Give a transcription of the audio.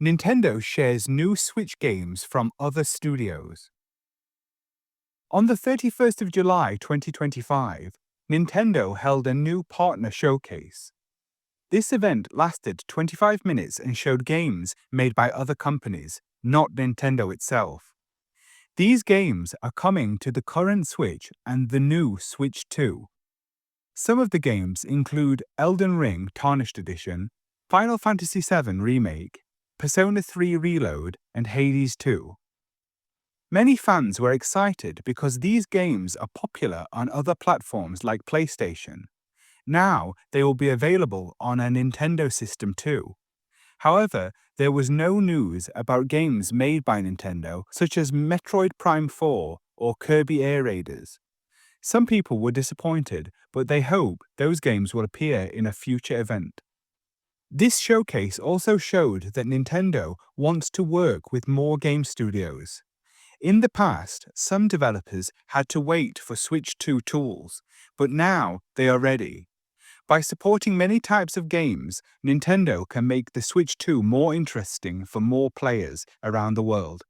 Nintendo shares new Switch games from other studios. On the 31st of July 2025, Nintendo held a new partner showcase. This event lasted 25 minutes and showed games made by other companies, not Nintendo itself. These games are coming to the current Switch and the new Switch 2. Some of the games include Elden Ring Tarnished Edition, Final Fantasy VII Remake, Persona 3 Reload, and Hades 2. Many fans were excited because these games are popular on other platforms like PlayStation. Now they will be available on a Nintendo system too. However, there was no news about games made by Nintendo, such as Metroid Prime 4 or Kirby Air Raiders. Some people were disappointed, but they hope those games will appear in a future event. This showcase also showed that Nintendo wants to work with more game studios. In the past, some developers had to wait for Switch 2 tools, but now they are ready. By supporting many types of games, Nintendo can make the Switch 2 more interesting for more players around the world.